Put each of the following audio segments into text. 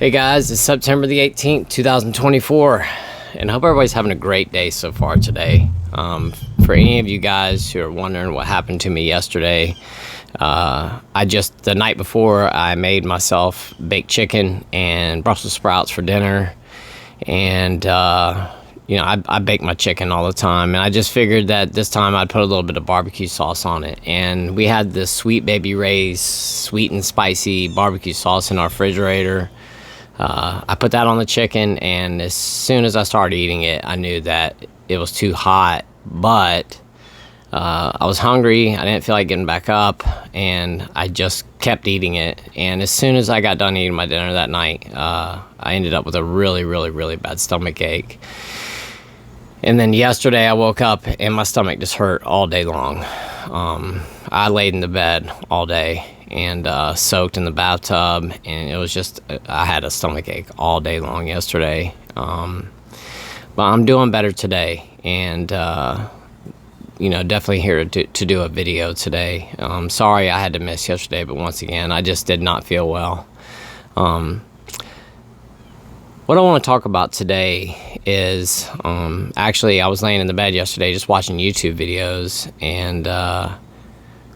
Hey guys, it's September the 18th, 2024, and I hope everybody's having a great day so far today. For any of you guys who are wondering what happened to me yesterday, the night before, I made myself baked chicken and Brussels sprouts for dinner, and I bake my chicken all the time, and I just figured that this time I'd put a little bit of barbecue sauce on it. And we had this Sweet Baby Ray's sweet and spicy barbecue sauce in our refrigerator. I put that on the chicken, and as soon as I started eating it, I knew that it was too hot, but I was hungry. I didn't feel like getting back up, and I just kept eating it. And as soon as I got done eating my dinner that night, I ended up with a really, really, really bad stomach ache. And then yesterday I woke up and my stomach just hurt all day long. I laid in the bed all day and soaked in the bathtub, and it was just, I had a stomach ache all day long yesterday. But I'm doing better today, and definitely here to do a video today. Sorry I had to miss yesterday, but once again, I just did not feel well. What I want to talk about today is, actually, I was laying in the bed yesterday just watching YouTube videos, and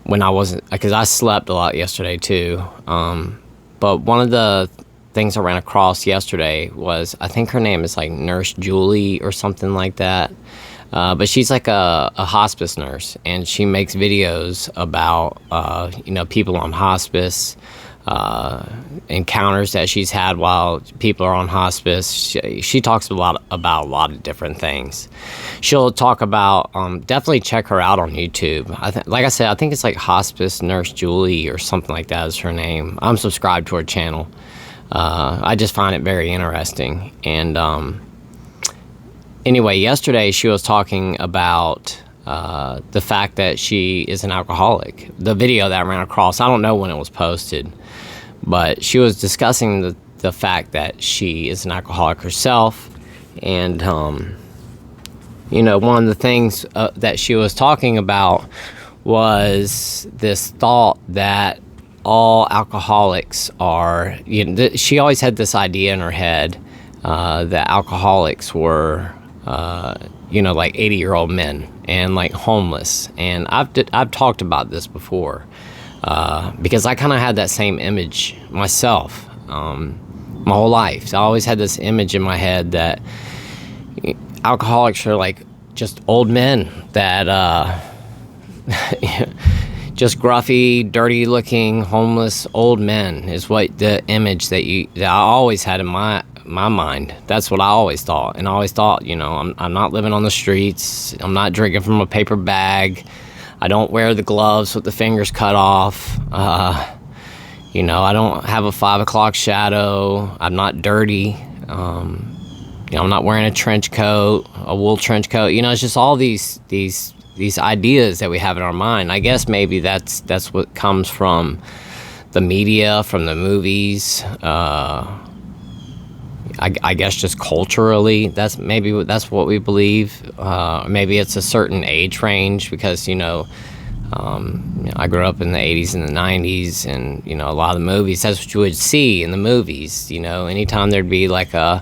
when I wasn't, because I slept a lot yesterday too, but one of the things I ran across yesterday was, I think her name is like Nurse Julie or something like that, but she's like a hospice nurse, and she makes videos about people on hospice, encounters that she's had while people are on hospice. She talks about a lot of different things. She'll talk about, definitely check her out on YouTube. Like I said, I think it's like Hospice Nurse Julie or something like that is her name. I'm subscribed to her channel. I just find it very interesting. And anyway, yesterday she was talking about the fact that she is an alcoholic. The video that I ran across, I don't know when it was posted, but she was discussing the fact that she is an alcoholic herself. And one of the things that she was talking about was this thought that all alcoholics are, she always had this idea in her head that alcoholics were like 80-year-old men and like homeless. And I've talked about this before, because I kind of had that same image myself my whole life. So I always had this image in my head that alcoholics are like just old men that just gruffy, dirty looking, homeless old men is what the image that I always had in my mind. That's what I always thought. And I always thought, I'm not living on the streets. I'm not drinking from a paper bag. I don't wear the gloves with the fingers cut off. I don't have a 5 o'clock shadow. I'm not dirty. I'm not wearing a trench coat, a wool trench coat. It's just all these ideas that we have in our mind. I guess maybe that's what comes from the media, from the movies. I guess just culturally, that's what we believe. Maybe it's a certain age range, because I grew up in the 80s and the 90s, and a lot of the movies, that's what you would see in the movies. Anytime there'd be like an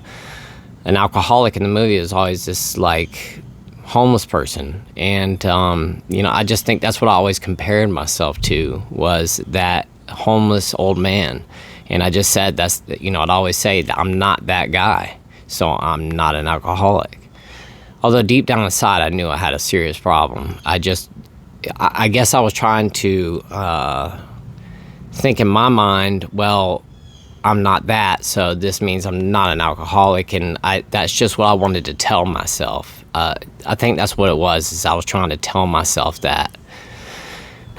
alcoholic in the movie, there's always this like homeless person. And I just think that's what I always compared myself to, was that homeless old man. And I just said I'd always say that I'm not that guy, so I'm not an alcoholic. Although deep down inside, I knew I had a serious problem. I guess I was trying to think in my mind, well, I'm not that, so this means I'm not an alcoholic, and that's just what I wanted to tell myself. I think that's what it was, is I was trying to tell myself that.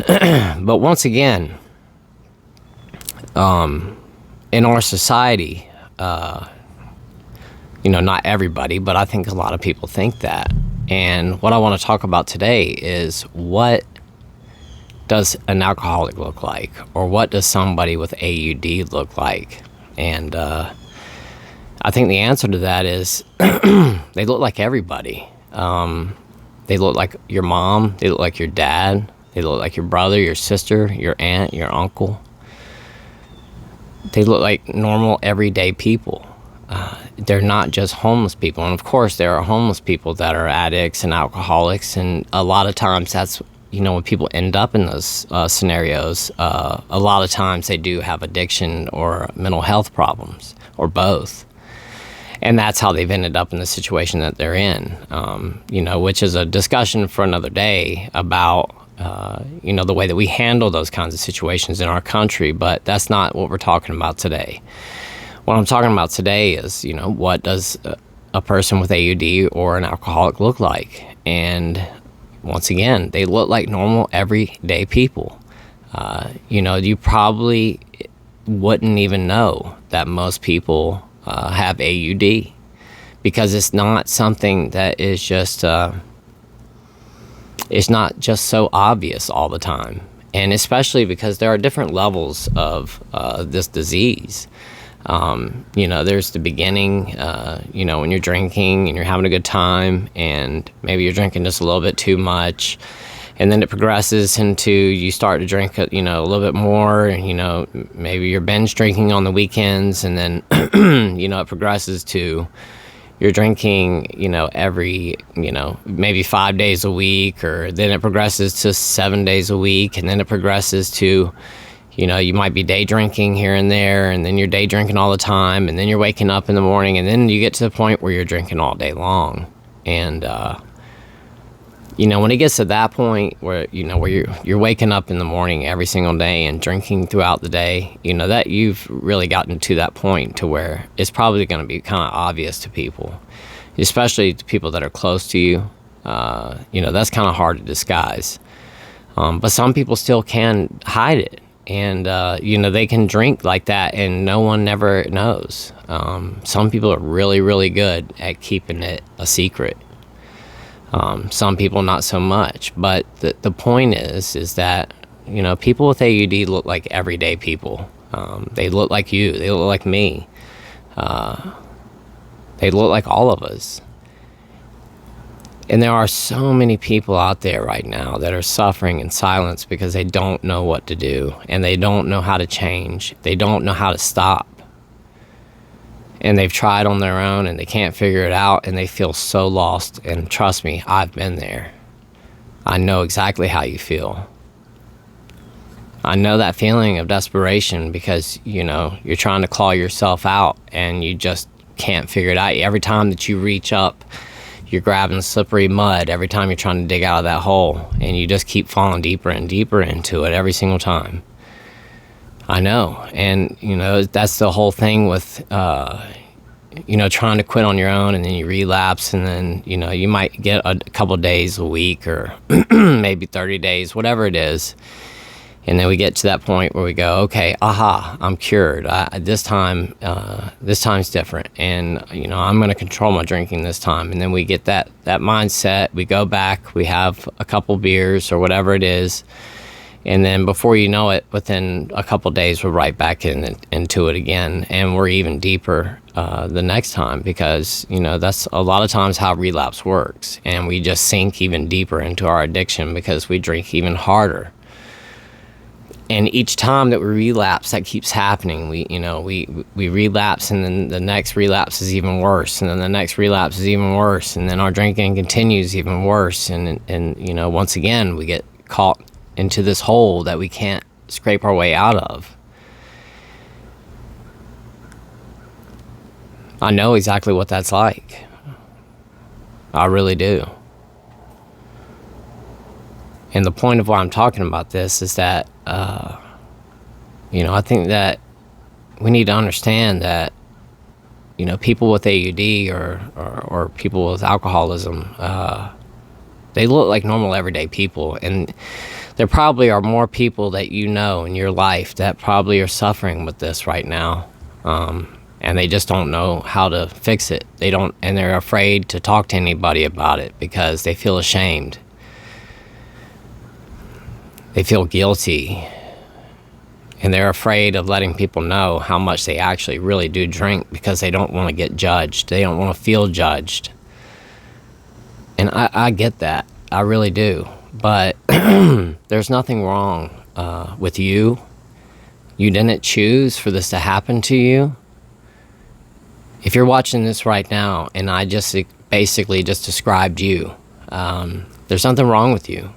But once again, in our society, not everybody, but I think a lot of people think that. And what I want to talk about today is, what does an alcoholic look like? Or what does somebody with AUD look like? And I think the answer to that is they look like everybody. They look like your mom, they look like your dad, they look like your brother, your sister, your aunt, your uncle. they look like normal, everyday people. They're not just homeless people. And of course, there are homeless people that are addicts and alcoholics. And a lot of times that's, when people end up in those scenarios, a lot of times they do have addiction or mental health problems or both. And that's how they've ended up in the situation that they're in, which is a discussion for another day about, the way that we handle those kinds of situations in our country. But that's not what we're talking about today. What I'm talking about today is, what does a person with AUD or an alcoholic look like? And once again, they look like normal, everyday people. You probably wouldn't even know that most people have AUD, because it's not something that is just, it's not just so obvious all the time. And especially because there are different levels of this disease. There's the beginning, when you're drinking and you're having a good time, and maybe you're drinking just a little bit too much, and then it progresses into you start to drink, a little bit more, maybe you're binge drinking on the weekends, and then, it progresses to you're drinking, every, maybe 5 days a week, or then it progresses to 7 days a week, and then it progresses to, you might be day drinking here and there, and then you're day drinking all the time, and then you're waking up in the morning, and then you get to the point where you're drinking all day long. And, when it gets to that point where, where you're waking up in the morning every single day and drinking throughout the day, that you've really gotten to that point to where it's probably going to be kind of obvious to people, especially to people that are close to you. That's kind of hard to disguise. But some people still can hide it. And, they can drink like that and no one never knows. Some people are really, really good at keeping it a secret. Some people not so much. But the point is that, people with AUD look like everyday people. They look like you. They look like me. They look like all of us. And there are so many people out there right now that are suffering in silence because they don't know what to do, and they don't know how to change. They don't know how to stop. And they've tried on their own and they can't figure it out, and they feel so lost. And trust me, I've been there. I know exactly how you feel. I know that feeling of desperation because, you're trying to claw yourself out and you just can't figure it out. Every time that you reach up, you're grabbing slippery mud every time you're trying to dig out of that hole, and you just keep falling deeper and deeper into it every single time. I know. And, that's the whole thing with, trying to quit on your own, and then you relapse, and then, you might get a couple days a week, or maybe 30 days, whatever it is. And then we get to that point where we go, okay, I'm cured. This time's different. And, I'm going to control my drinking this time. And then we get that mindset. We go back, we have a couple beers or whatever it is. And then before you know it, within a couple days, we're right back into it again. And we're even deeper the next time, because, that's a lot of times how relapse works. And we just sink even deeper into our addiction because we drink even harder. And each time that we relapse, that keeps happening. We relapse, and then the next relapse is even worse, and then the next relapse is even worse, and then our drinking continues even worse. And once again, we get caught into this hole that we can't scrape our way out of. I know exactly what that's like. I really do. And the point of why I'm talking about this is that, I think that we need to understand that, people with AUD or people with alcoholism, they look like normal everyday people. And there probably are more people that in your life that probably are suffering with this right now. And they just don't know how to fix it. And they're afraid to talk to anybody about it because they feel ashamed. They feel guilty, and they're afraid of letting people know how much they actually really do drink because they don't want to get judged. They don't want to feel judged. And I get that. I really do. But there's nothing wrong with you You didn't choose for this to happen to you. If you're watching this right now and I just basically just described you, there's nothing wrong with you.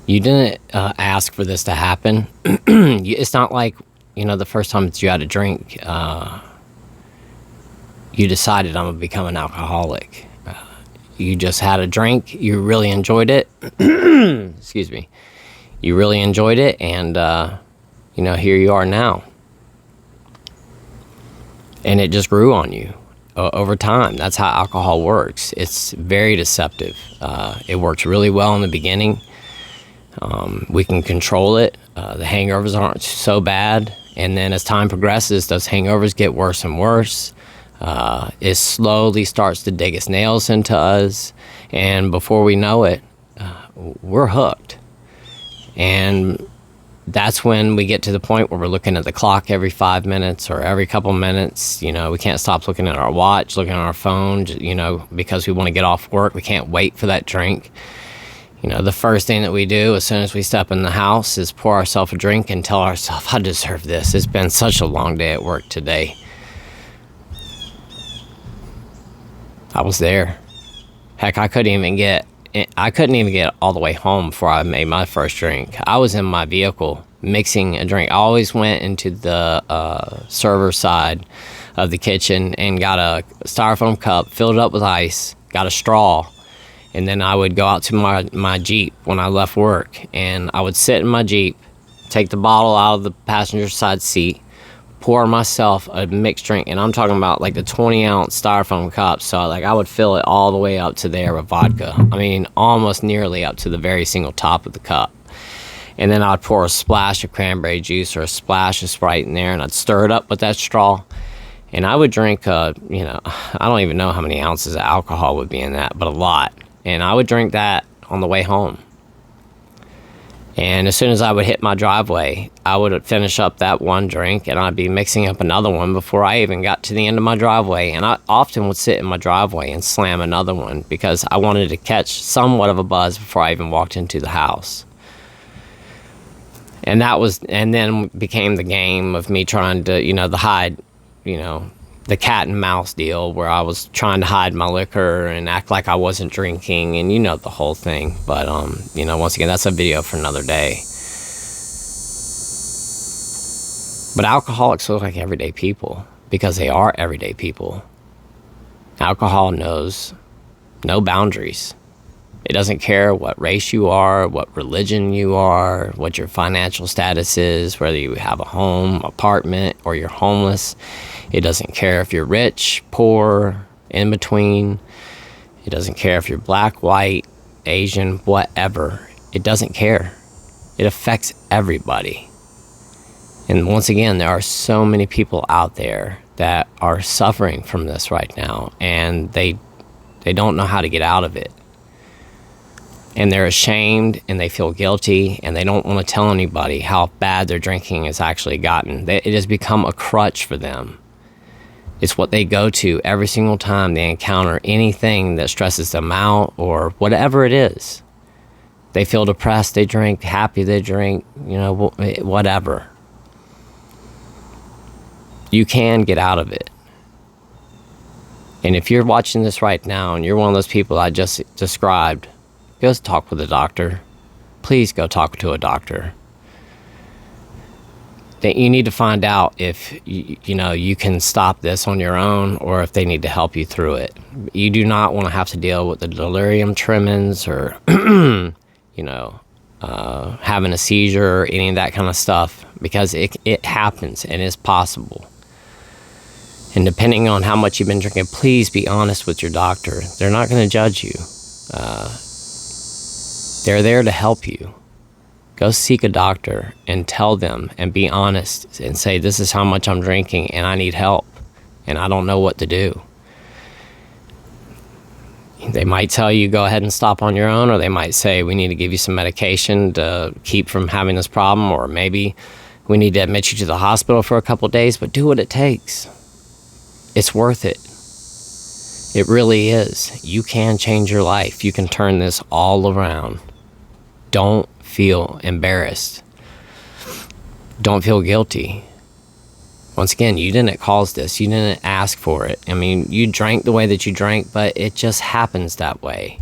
You didn't ask for this to happen. It's not like, the first time that you had a drink, you decided I'm going to become an alcoholic. You just had a drink. You really enjoyed it. Excuse me. You really enjoyed it, and, here you are now. And it just grew on you over time. That's how alcohol works. It's very deceptive. It works really well in the beginning. We can control it. The hangovers aren't so bad. And then as time progresses, those hangovers get worse and worse. It slowly starts to dig its nails into us. And before we know it, we're hooked. And that's when we get to the point where we're looking at the clock every 5 minutes or every couple minutes. We can't stop looking at our watch, looking at our phone, because we want to get off work. We can't wait for that drink. The first thing that we do as soon as we step in the house is pour ourselves a drink and tell ourselves, I deserve this. It's been such a long day at work today. I was there. Heck, I couldn't even get all the way home before I made my first drink. I was in my vehicle mixing a drink. I always went into the server side of the kitchen and got a styrofoam cup, filled it up with ice, got a straw, and then I would go out to my Jeep when I left work, and I would sit in my Jeep, take the bottle out of the passenger side seat, pour myself a mixed drink, and I'm talking about like the 20-ounce styrofoam cup. So I would fill it all the way up to there with vodka. I mean, almost nearly up to the very single top of the cup. And then I'd pour a splash of cranberry juice or a splash of Sprite in there, and I'd stir it up with that straw. And I would drink, I don't even know how many ounces of alcohol would be in that, but a lot. And I would drink that on the way home. And as soon as I would hit my driveway, I would finish up that one drink, and I'd be mixing up another one before I even got to the end of my driveway. And I often would sit in my driveway and slam another one because I wanted to catch somewhat of a buzz before I even walked into the house. And then became the game of me trying to, the hide, the cat and mouse deal where I was trying to hide my liquor and act like I wasn't drinking, and the whole thing. But once again, that's a video for another day. But alcoholics look like everyday people because they are everyday people. Alcohol knows no boundaries. It doesn't care what race you are, what religion you are, what your financial status is, whether you have a home, apartment, or you're homeless. It doesn't care if you're rich, poor, in between. It doesn't care if you're black, white, Asian, whatever. It doesn't care. It affects everybody. And once again, there are so many people out there that are suffering from this right now, and they don't know how to get out of it. And they're ashamed, and they feel guilty, and they don't want to tell anybody how bad their drinking has actually gotten. It has become a crutch for them. It's what they go to every single time they encounter anything that stresses them out or whatever it is. They feel depressed, they drink. Happy, they drink. Whatever. You can get out of it. And if you're watching this right now and you're one of those people I just described, go talk with a doctor. Please go talk to a doctor. That you need to find out if you can stop this on your own, or if they need to help you through it. You do not want to have to deal with the delirium tremens or having a seizure or any of that kind of stuff, because it happens and is possible. And depending on how much you've been drinking, please be honest with your doctor. They're not going to judge you. They're there to help you. Go seek a doctor and tell them and be honest and say, this is how much I'm drinking and I need help and I don't know what to do. They might tell you go ahead and stop on your own, or they might say we need to give you some medication to keep from having this problem, or maybe we need to admit you to the hospital for a couple of days, but do what it takes. It's worth it. It really is. You can change your life. You can turn this all around. Don't feel embarrassed. Don't feel guilty. Once again, you didn't cause this. You didn't ask for it. I mean, you drank the way that you drank, but it just happens that way.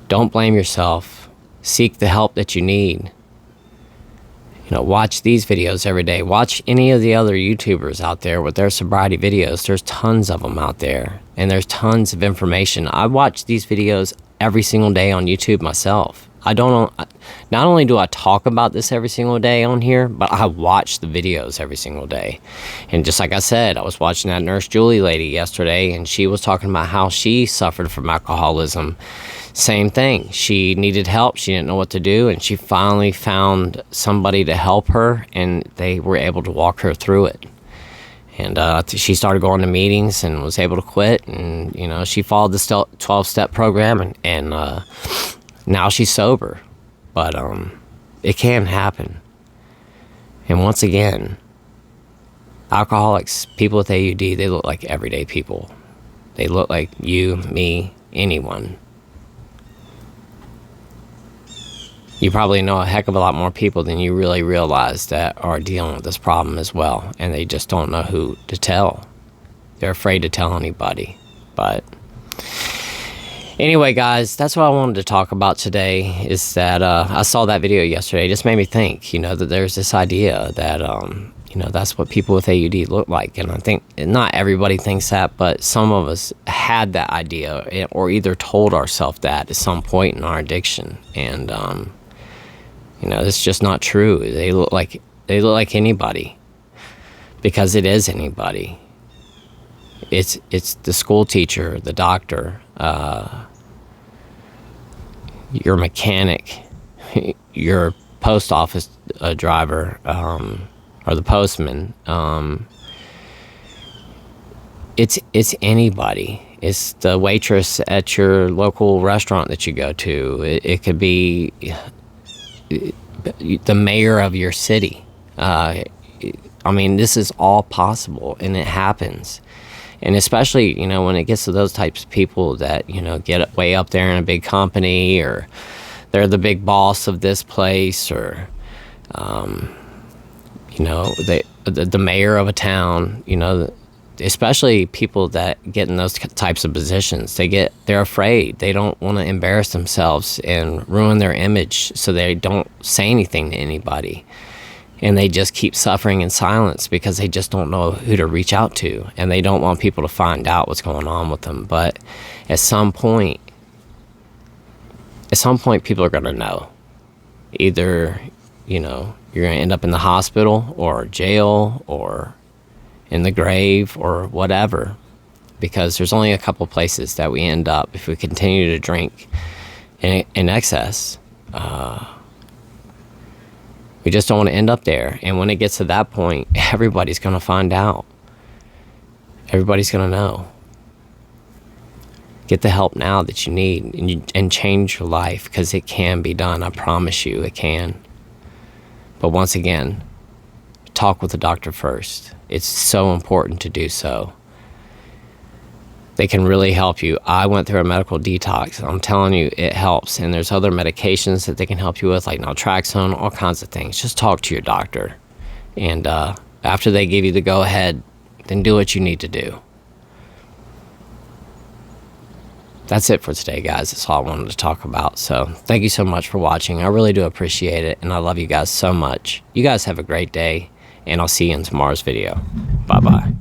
Don't blame yourself. Seek the help that you need. Watch these videos every day. Watch any of the other YouTubers out there with their sobriety videos. There's tons of them out there, and there's tons of information. I watch these videos every single day on YouTube myself. Not only do I talk about this every single day on here, but I watch the videos every single day. And just like I said, I was watching that Nurse Julie lady yesterday, and she was talking about how she suffered from alcoholism. Same thing. She needed help. She didn't know what to do, and she finally found somebody to help her, and they were able to walk her through it. And she started going to meetings and was able to quit. And, she followed the 12-step program, and now she's sober. But it can happen. And once again, alcoholics, people with AUD, they look like everyday people. They look like you, me, anyone. You probably know a heck of a lot more people than you really realize that are dealing with this problem as well, and they just don't know who to tell. They're afraid to tell anybody. But anyway, guys, that's what I wanted to talk about today, is that I saw that video yesterday. It just made me think, that there's this idea that, that's what people with AUD look like. And I think not everybody thinks that, but some of us had that idea or either told ourselves that at some point in our addiction. And, it's just not true. They look like anybody, because it is anybody. It's the school teacher, the doctor, your mechanic, your post office driver, or the postman. It's anybody. It's the waitress at your local restaurant that you go to. It could be the mayor of your city. This is all possible, and it happens. And especially, when it gets to those types of people that, get way up there in a big company, or they're the big boss of this place, or, the mayor of a town, especially people that get in those types of positions, they're afraid. They don't want to embarrass themselves and ruin their image, so they don't say anything to anybody. And they just keep suffering in silence because they just don't know who to reach out to, and they don't want people to find out what's going on with them. But at some point people are going to know. Either, you're going to end up in the hospital or jail or in the grave or whatever, because there's only a couple places that we end up if we continue to drink in excess. We just don't want to end up there. And when it gets to that point, everybody's going to find out. Everybody's going to know. Get the help now that you need, and change your life, because it can be done. I promise you it can. But once again, talk with the doctor first. It's so important to do so. They can really help you. I went through a medical detox. I'm telling you, it helps. And there's other medications that they can help you with, like naltrexone, all kinds of things. Just talk to your doctor. And after they give you the go-ahead, then do what you need to do. That's it for today, guys. That's all I wanted to talk about. So thank you so much for watching. I really do appreciate it, and I love you guys so much. You guys have a great day, and I'll see you in tomorrow's video. Bye-bye.